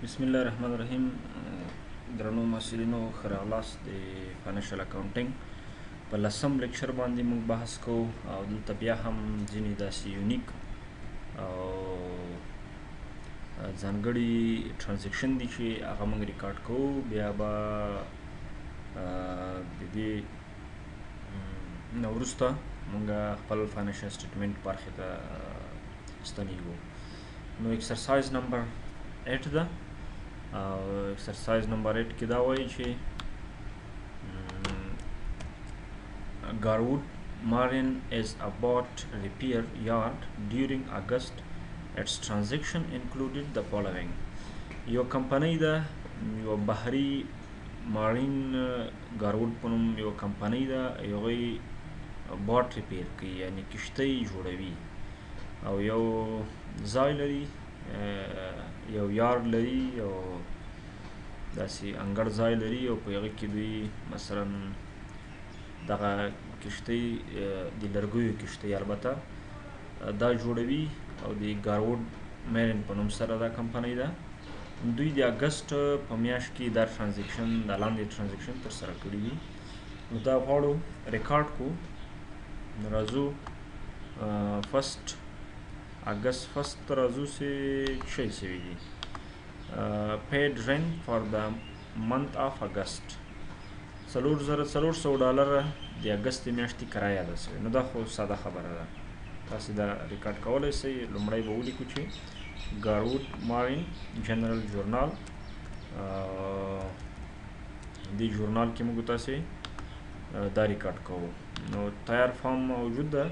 बिस्मिल्लाहिर्रहमानिर्रहीम। درنو محصلینو ښه راغلاست د فاینانشل اکاونټینګ په لسم لیکچر باندې موږ بحث کوو او دلته بیا هم ځینې داسې یونیک او ځانګړي ټرانزیکشن دي چې هغه موږ ریکارډ کوو. بیا به د دې نه وروسته موږ خپل فاینانشل سټیټمنټ برخې ته ستنیږو. نو ایکسرسایز نمبر 8 ده. Exercise number 8 کې دا وایي چې Garwood Marine is a boat repair yard during August. Its transaction included the following. یو کمپنۍ ده، یو بحري مارین Garwood په نوم یو کمپنۍ ده، هغوی بوټ ریپیر کوي، یعنی کشتۍ جوړوي او یو ځای لري، یو یارد لري، یو داسې انګړ ځای لري او په هغه کې دوی مثلا دغه کشتۍ د لرګیو کشتۍ البته دا جوړوي او د Garwood Marine په نوم سره دا کمپنۍ ده. دوی د اګست په میاشت کې دا ټرانزیکشن د لاندې ټرانزیکشن ترسره کړي دي. نو دا غواړو ریکارډ کړو. نو راځو فسټ اگست فسٹ راځو چې شی شوي دي. paid rent for the month of August $4,400 د اګست میاشتې کرایه ده سوې. نو دا خو ساده خبره ده، تاسې دا ریکارډ کولی شئ. لومړی به ولیکو چې Garwood Marine جنرال جورنال، دې جورنال کې موږ تاسې دا ریکارډ کوو. نو تیار فارم موجود ده.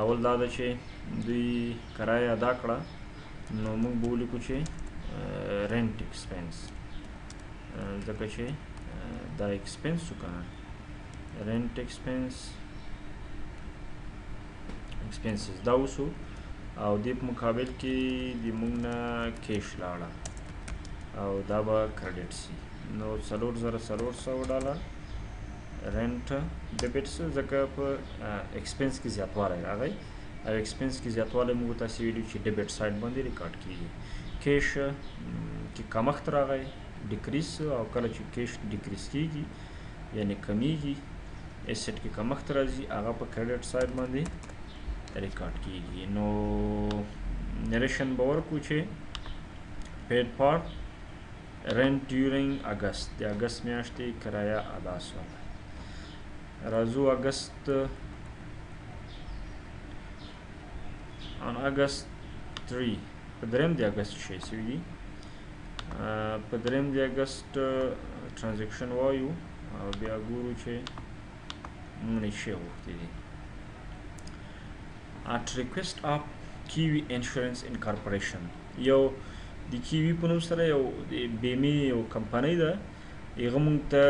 اول دا ده چې دوی کرایه ادا کړه، نو موږ به ولیکو چې رینټ ایکسپنس، ځکه چې دا ایکسپنس شو که نه، رینټ ایکسپنسز دا وسو او دې په مقابل کې د موږ نه کیش لاړه او دا به کریډټ سي. نو $4,400 رینټ ډیبټ سو، ځکه په ایکسپنس کې زیاتوالی راغی او ایکسپنس کې زیاتوالی موږ تاسې ویلي چې ډیبټ سایډ باندې ریکارډ کیږي. کیش کې کمښت راغی، ډیکریس، او کله چې کیش ډیکریس کیږي یعنی کمیږي، ایسټ کې کمښت راځي، هغه په کریډټ سایډ باندې ریکارډ کیږي. نو نریشن به ورکړو چې paid for rent during August، د اګست میاشتې کرایه ادا شوه. راځو اګست on August 3 په دریم د اګست شی سوي دي. په دریم د اګست ټرانزیکشن وایو او بیا ګورو چې موږ نه شی غوښتي دي. at request of Kiwi Insurance Incorporation، یو د کیوي په نوم سره یو د بیمې یو کمپنۍ ده، هغه موږ ته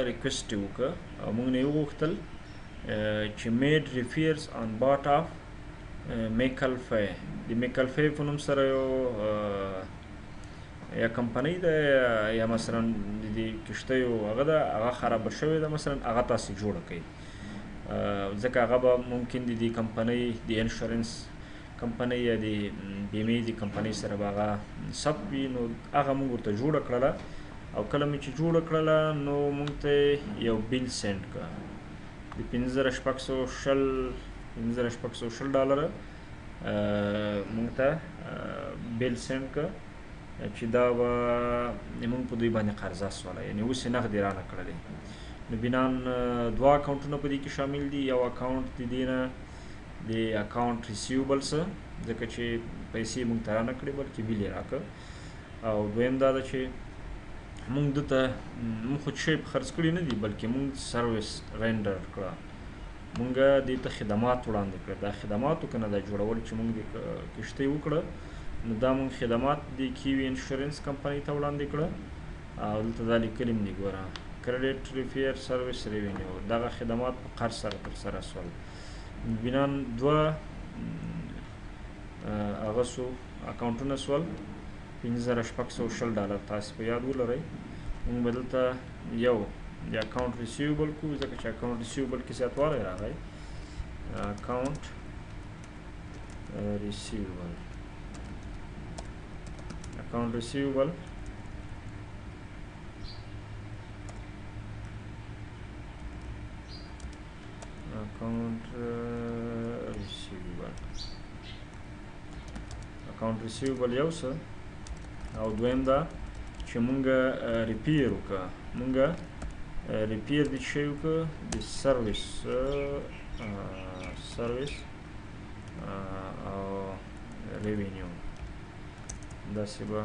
ریکویسټ یې وکړه او موږ نه یې وغوښتل چې میډ ریفیرز آن باټ آف میکلفی، د میکلفی په نوم سره یو یا کمپنۍ ده یا مثلا د دې کشتیو هغه ده، هغه خرابه شوې ده، مثلا هغه تاسې جوړه کړئ، ځکه هغه به ممکن د دې کمپنۍ د انشورنس کمپنۍ یا د بیمې د کمپنۍ سره به هغه ثبت وي. نو هغه موږ ورته جوړه کړله او کله مې چې جوړه کړله نو موږ ته یو بیل سینډ کړه د $15,620 موږ ته بیل سینډ کړه چې دا به موږ په دوی باندې قرضه سوله، یعنې اوس یې نغدې رانه کړلې. نو بنان دوه اکاونټونه په دې کې شامل دي. یو اکاونټ د دې نه د اکاونټ ریسیوبلس، ځکه چې پیسې موږ ته رانه کړې بلکې بیل یې راکړه، او دویم دا ده چې موږ دته موږ خو شی خرڅ کړي نه دي بلکې موږ سروس رینډر کړه، موږ دې ته خدمات وړاندې کړه. دا خدماتو که نه دا جوړول چې موږ د کشتۍ وکړه، نو دا موږ خدمات د کیوي انشورنس کمپنۍ ته وړاندې کړه او دلته دا لیکلي م دي، ګوره کریډټ ریپیر سروس ریونیو، دغه خدمات په قرض سره ترسره شول. بنان دوه هغه سو اکاونټونه سول $15,620. تاسې په یاد ولرئ موږ به دلته یو د اکاونټ ریسیوبل کوو، ځکه چې اکاونټ ریسیوبل کې زیاتوالی راغی. اکاونټ ریسیوبل account receivable, account receivable یو څه او دویم دا چې مونږه ریپیر وکړه مونږه ریپیر د شی وکړه د سروس او ریوینیو داسې به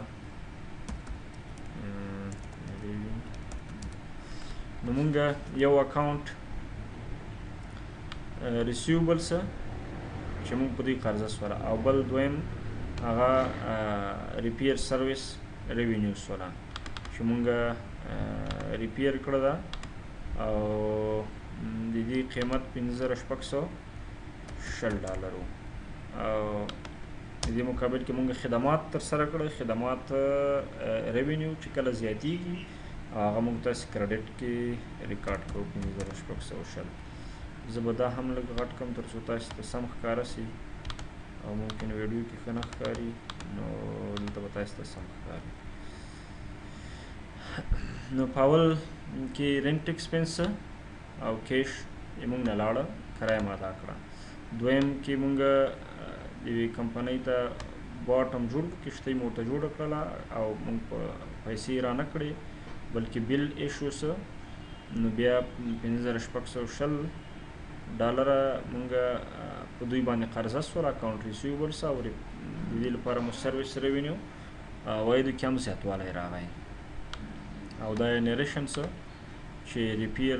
نو مونږه یو اکاونټ ریسیوبل څه چې مونږ په دې قرضه سوله او بل دویم هغه ریپیر سروس ریوینیو سوله چې مونږه ریپیر کړه ده او د دې قیمت 5660 ډالر و او د دې مقابل کې مونږ خدمات تر سره کړه خدمات ریوینیو چې کله زیاتیږي هغه مونږ تاسې کریډټ کې ریکارډ کوو 5660 زه به دا هم لږ غټ کړم تر څو تاسو ته سم ښکاره سي او ممکن ویډیو کې ښه نه ښکاري نو دلته به تاسو ته سم ښکاري نو په اول کې رینټ ایکسپنس او کیش یې مونږ نه لاړه کرایه مو ادا کړه دویم کې مونږ یوې کمپنۍ ته باټم جوړ کړو کښتۍ مو ورته جوړه کړله او مونږ په پیسې را نه کړې بلکې بل ایشو څه نو بیا 5660 ډالره مونږ په دوی باندې قرضه سوله اکاونټ ریسیوبلس او د دې لپاره مو سروس ریوینیو عوایدو کې هم زیاتوالی راغی او دا یې نریشن څه چې ریپیر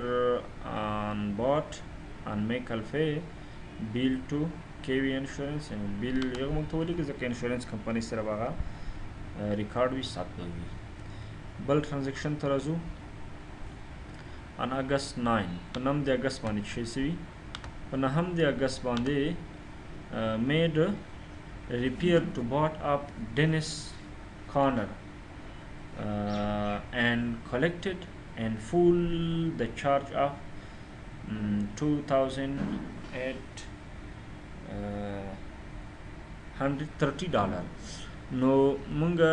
آن باټ آن میکل فی بیل ټو کیوي انشورنس بیل یو موږ ته ولیکي ځکه انشورنس کمپنۍ سره به هغه ریکارډ وي ثبت به وي بل ټرانزیکشن ته راځو on August 9 په 9 د اګست باندې شي سوي په 9 د اګست باندې made repair to bought up Dennis Corner and collected in full the charge of $2,830 نو مونږه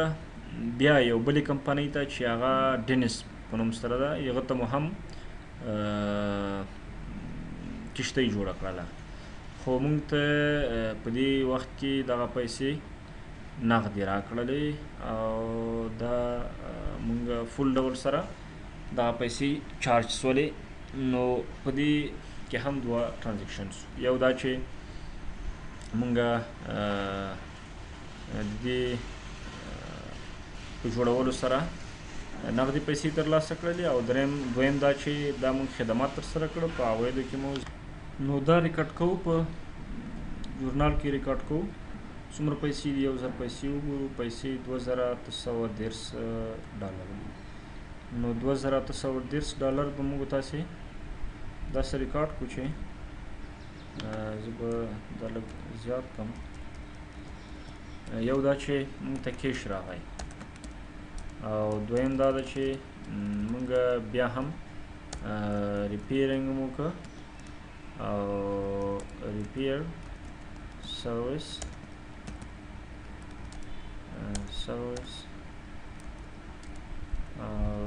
بیا یو بلې کمپنۍ ته چې هغه ډینس په نوم سره ده هغه ته مو هم کښتۍ جوړه کړله خو مونږ ته په دې وخت کې دغه پیسې نغدې راکړلې او دا مونږ فول ډول سره دغه پیسې چارج سولې نو په دې کې هم دوه ټرانزیکشنز یو دا چې مونږ د دې په جوړولو سره نغدي پیسې ترلاسه کړلې او دویم دا چې دا مونږ خدمات ترسره کړو په عوایدو کې مو نو دا ریکارډ کوو په ژورنال کې ریکارډ کوو څومره پیسې دي 1000 پیسې وګورو پیسې 2810 ډالر نو 2810 ډالر به موږ تاسې داسې ریکارډ کړو چې زه به دا لږ زیات کړم یو دا چې موږ ته کیش راغی او دویم دا ده چې موږ بیا هم ریپیرینګ مو وکړه او ریپیر سروس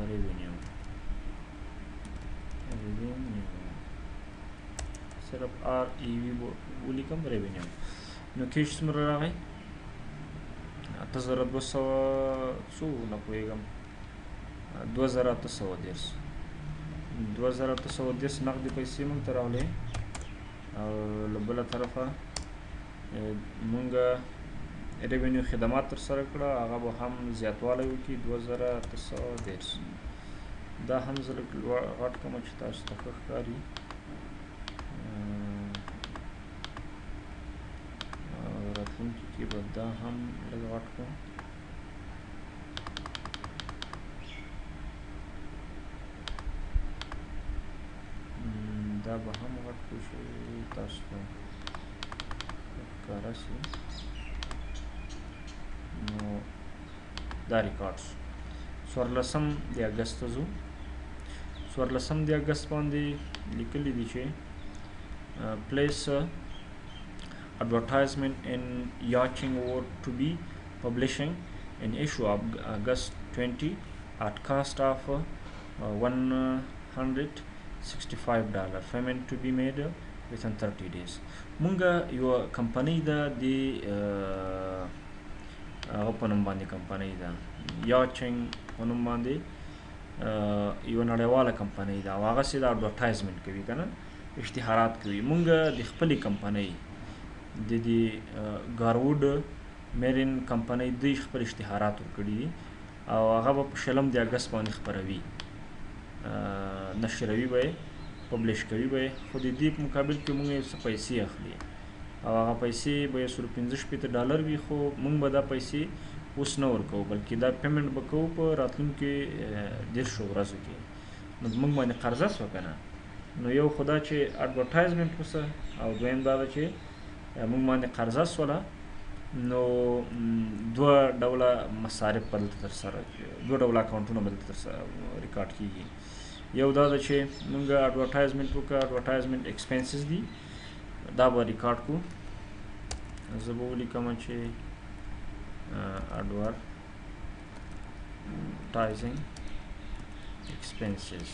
ریوینیو صرف آر ای وی ولیکم ریوینیو نو کیش څومره راغی 8200 څو نه پوهېږم 2810 نقدي پیسې موږ ته راغلې او له بله طرفه موږ ریوینیو خدمات ترسره کړه هغه به هم زیاتوالی وکړي 2810 دا هم زه لږ غټ کړم چې تاسو ته ښه ښکاري راتلونکي کې به دا هم لږ غټ کړم دا به هم غټ کړو چې تاسو ته ښکاره شي نو دا ریکارډ څوارلسم د اګست ته ځو څوارلسم د اګست باندې لیکلي دي چې place advertisement in Yachting Award to be publishing in issue of August 20 at cost of $165. Payment to be made within 30 days. مونږه یو کمپنۍ ده د هغه په نوم باندې کمپنۍ ده یاچنګ په نوم باندې یو نړیواله کمپنۍ ده او هغسې د اډورټایزمنټ کوي که نه اشتهارات کوي. مونږه د خپلې کمپنۍ د دې ګاروډ میرین کمپنۍ دوی خپل اشتهارات ورکړي دي او هغه به په 20 د اګست باندې خپروي، نشروي به یې پبلش کوي به یې، خو د دې په مقابل کې مونږ یې څه پیسې اخلي او هغه پیسې به یې $165 وي، خو مونږ به دا پیسې اوس نه ورکوو بلکې دا پیمنټ به کوو په راتلونکي 10 ورځو کې. نو زموږ باندې قرضه شوه که نه، نو یو خو دا چې اډورټایزمنټ وسه او دویم دا ده چې مونږ باندې قرضه شوله، نو دوه ډوله مصارف به دلته ترسره دوه ډوله اکاونټونه به دلته ریکارډ کېږي. یو دا ده چې مونږ اډورټایزمنټ وکړه، اډورټایزمنټ ایکسپنسز دي دا به ریکارډ کړو. زه به ولیکم چې advertising expenses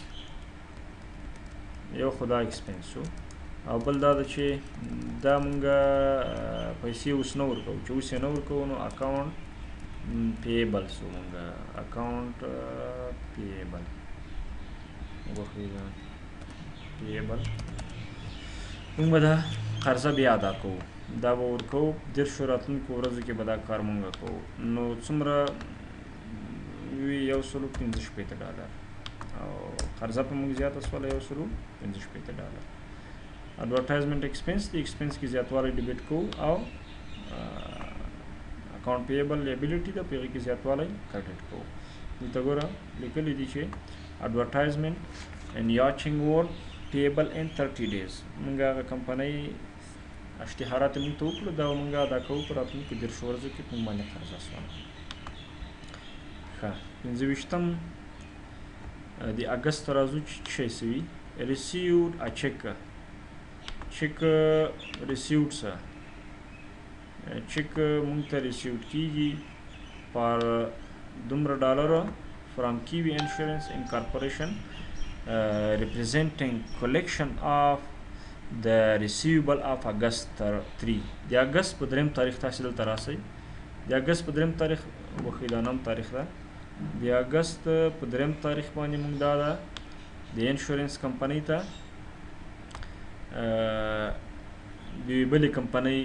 یو خو دا ایکسپنس شو او بل دا ده چې دا مونږه پیسې اوس نه ورکوو، چې اوس یې نه ورکوو نو اکاونټ پیبل شو، مونږه اکاونټ پیبل وخیږه پیبل مونږ به دا قرضه بیا ادا کوو، دا به ورکوو 10 راتلونکو ورځو کې به دا کار مونږ کوو. نو څومره وي $165 او قرضه په مونږ زیاته شوله $165. اډورټایزمنټ ایکسپنس د ایکسپنس کې زیاتوالی ډیبټ کوو او اکاونټ پیبل لیبلیټي ده په هغې کې زیاتوالی کریډټ کوو. دلته ګوره لیکلی دي چې اډورټایزمنټ ان یاچنګ وورډ پیبل ان 30 days. مونږ هغه کمپنۍ اشتهارات مونږ ته وکړو دا مونږ ادا کوو په راتلونکو 10 ورځو کې په مونږ باندې قرضه شوله. ښه 25 د اګست ته راځو چې څه شی سوي received a check received څه چیک مونږ ته ریسیوډ کیږي پر دومره $، from Kiwi Insurance Incorporation representing collection of the receivable of August 3. د اګست په 3 تاریخ تاسې دلته راسئ. د اګست په 3 تاریخ وښیي دا نام تاریخ ده. د اګست په 3 تاریخ باندې مونږ دا ده د انشورنس کمپنۍ ته د بلې کمپنۍ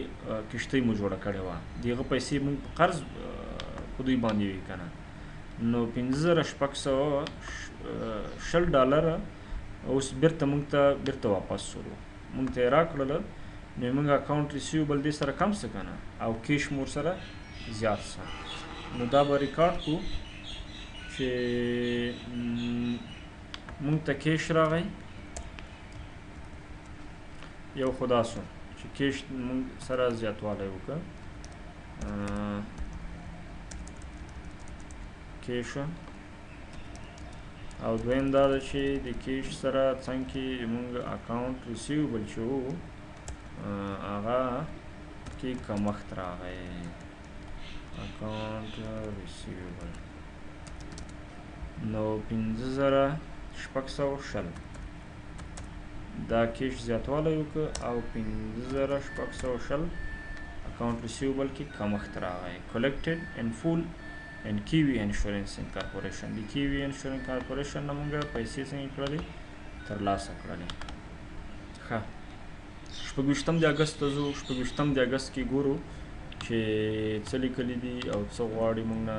کښتۍ مو جوړه کړې وه، د هغه پیسې مونږ په قرض په دوی باندې وي که نه، نو $5620 اوس بیرته مونږ ته بیرته واپس شولو، مونږ ته یې راکړله. نو مونږ اکاونټ ریسیوبل دې سره کم څه که نه او کیش مو ورسره زیات څه. نو دا به ریکارډ کړو چې مونږ ته کیش راغی یو خو دا شو چې کیش مونږ سره زیاتوالی وکړه کیش، او دویم دا ده چې د کیش سره څنګه مونږ اکاونټ ریسیوبل چې و هغه کې کمښت راغی. اکاونټ ریسیوبل نو 5620 دا کیش زیاتوالی وکړه او 5620 اکاونټ ریسیوبل کې کمښت راغی. collected in full in Kiwi Insurance Incorporation. د Kiwi Insurance Corporation نه مونږ پیسې څنګه کړلې ترلاسه کړلې. ښه 26 د اګست ته ځو. 26 د اګست کې ګورو چې څه لیکلي دي او څه غواړي مونږ نه.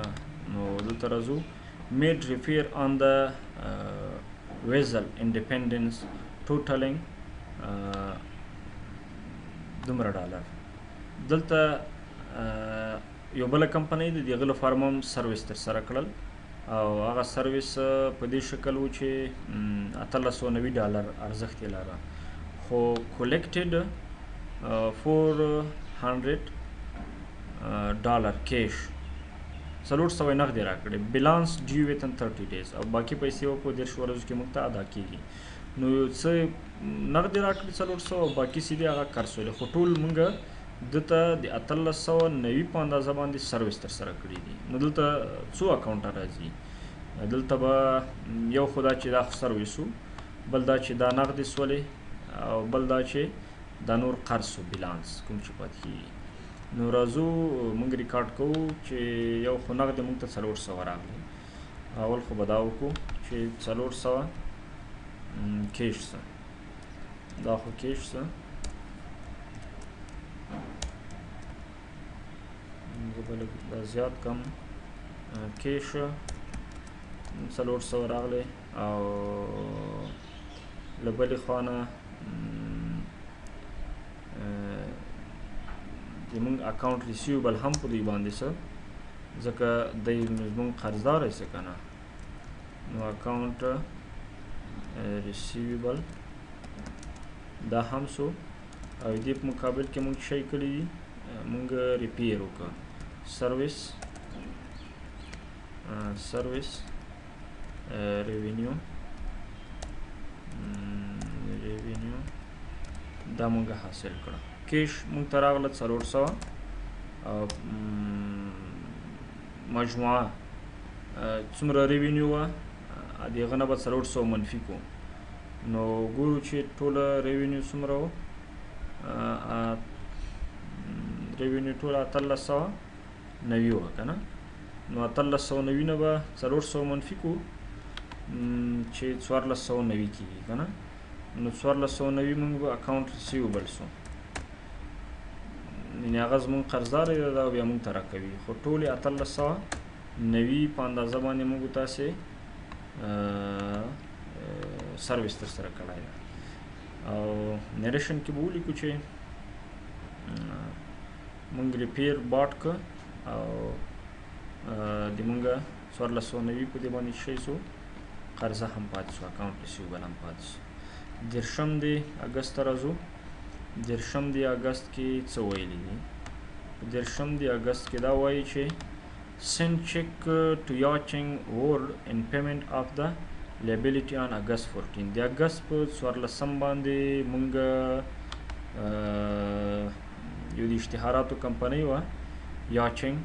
نو دلته راځو made repair on the vessel Independence totaling دومره $. دلته یو بله کمپنۍ د دې هغه لپاره هم سروس ترسره کړل او هغه سروس په دې شکل و چې $1890 ارزښت یې لره، خو collected $400 کیش 400 نغد یې راکړې. بیلانس ډیو within 30 days او باقي پیسې به په 10 ورځو کې موږ ته ادا کېږي. نو څه نغد یې راکړې 400 او باقي سیدې هغه قرض شولې، خو ټول موږ دته د 1890 په اندازه باندې سروس ترسره کړي دي. نو دلته څو اکاونټ راځي؟ دلته به یو خدا چې دا سروس وو، بل دا چې دا نقد سولې، او بل دا چې دا نور قرض و بیلانس کوم چې پاتې کېږي. نو راځو موږ ریکارډ کوو چې یو خو نقد موږ ته 400 راغلی. اول خو به دا وکړو چې 400 کیش څه، دا خو کیش څه، زه به لږ دا زیات کم. کیش 400 راغلی، او له بلې خوا نه زموږ اکاونټ ریسیوبل هم په دوی باندې څه، ځکه دی زموږ قرضدار یې څه که نه. نو اکاونټ ریسیوبل دا هم سو، او دې په مقابل کې موږ شی کړي دي، موږ ریپیر وکړه سروس ریوینیو دا موږ حاصل کړه. کیش موږ ته راغله 400، او مجموعه څومره ریوینیو وه، د هغه نه به 400 منفي کو. نو ګورو چې ټوله ریوینیو څومره و، ریوینیو ټوله 1890 وه که نه. نو 1890 نه به 400 منفي کو چې 1490 کېږي که نه. نو 1490 موږ به اکاونټ ریسیوبل سو، یعنې هغه زموږ قرضدار دی دا بیا موږ ته راکوي. خو ټولې 1890 په اندازه باندې موږ تاسې سروس ترسره کړی ده. او نریشن کې به ولیکو چې موږ ریپیر باټ که، او د موږ 1490 په دې باندې شی سو، قرضه هم پاتې سو، اکاونټ ریسیوبل هم پاتې سو. 10 اګست ته راځو. 10 اګست کې څه ویلي دي؟ 10 اګست کې دا وایي چې send check to Yacheng World in payment of the liability on August 14. د اګست په 14 باندې مونږ یو د اشتهاراتو کمپنۍ وه یاچنګ،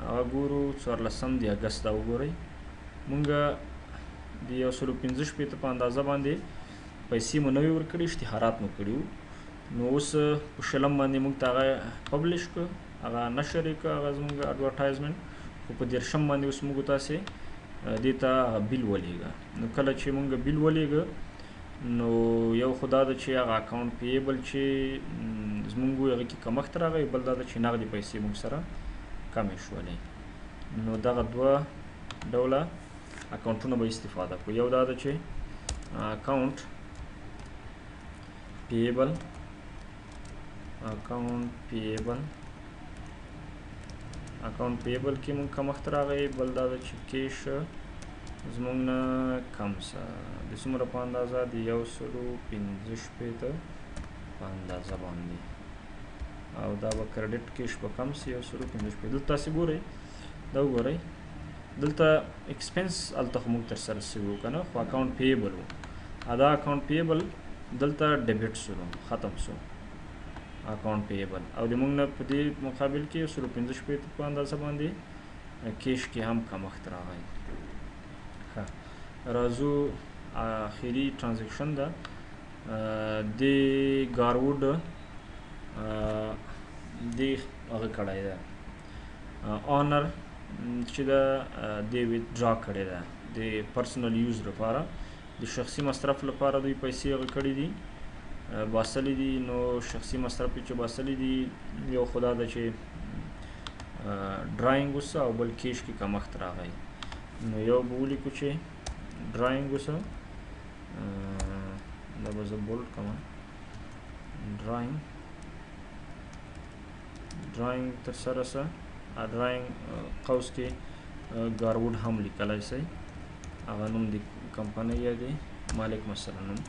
هغه ګورو 14 د اګست دا وګورئ، مونږ د 115 په اندازه باندې پیسې مو نوې ورکړي، اشتهارات مو کړي وو. نو اوس په 20 باندې مونږ ته هغه پبلش کړ، هغه نشر یې کړ، هغه زموږ اډورټایزمنټ. خو په 10 باندې اوس موږ تاسې دې ته بیل ولېږه. نو کله چې مونږ بیل ولېږه، نو یو خو دا ده چې هغه اکاونټ پیبل چې زمونږ وو هغه کې کمښت راغی، بل دا ده چې نغدې پیسې مونږ سره کمې شولې. نو دغه دوه ډوله اکاونټونه به استفاده کړو. یو دا ده چې اکاونټ پیبل کې مونږ کمښت راغی، بل دا ده چې کیش زمونږ نه کم څه د څومره په اندازه د 115 په اندازه باندې، او دا به کریډټ کیش به کم سي 115. دلته تاسې ګورئ، دا وګورئ، دلته ایکسپنس هلته خو موږ ترسره سوي وو که نه، خو اکاونټ پیبل وو. دا اکاونټ پیبل دلته ډیبټ سو، ختم سو اکاونټ پیبل، او د موږ نه په دې مقابل کې 115 په اندازه باندې کیش کې هم کمښت راغی. راځو آخري ټرانزیکشن ده د ګاروډ، د هغه کړی ده آنر چې ده د ویدرا کړی ده د پرسنل یوز لپاره، د شخصي مصرف لپاره دوی پیسې هغه کړي دي، باسلی دي. نو شخصي مصرف چې باسلی دي، یو خدا ده چې ډرایینګ وسه، او بل کیش کې کمښت راغی. نو یو به ولیکو چې ډرایینګ وسه، دا به زه بولډ کړم، ډرایینګ ترسره سه، ډرایینګ قوس کې ګاروډ هم لیکلی سئ، هغه نوم د کمپنۍ یا د مالک مثلا نوم،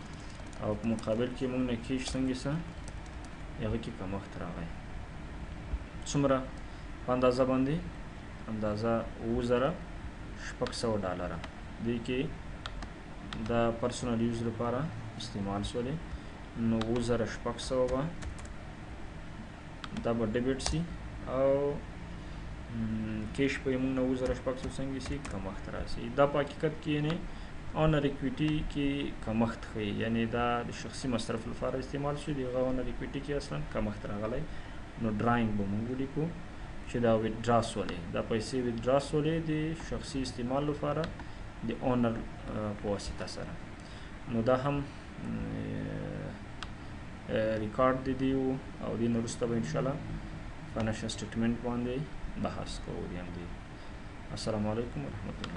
او په مقابل کې موږ نه کیش څنګه سه هغه کې کمښت راغی. څومره په اندازه باندې؟ اندازه 2600 ډالره، دې کې دا پرسنل یوز لپاره استعمال شولې. نو 2600 به دا به ډیبټ سي او کیش په موږ 9600 سي کمښت راسي. دا په حقیقت کې یعنی اونر اکویټي کې کمښت ښیي، یعنی دا د شخصي مصرف لپاره استعمال شي، دغه اونر اکویټي کې اصلا کمښت راغلی. نو ډراینګ به موږ ولیکو چې دا ویدرا سولې، دا پیسې ویدرا سولې د شخصي استعمال لپاره د اونر په واسطه سره. نو دا هم ریکارډ د دی او دین وروسته به ان شاء الله فاینانشل سټیټمنټ باندې بحث کوو. السلام علیکم ورحمۃ اللہ.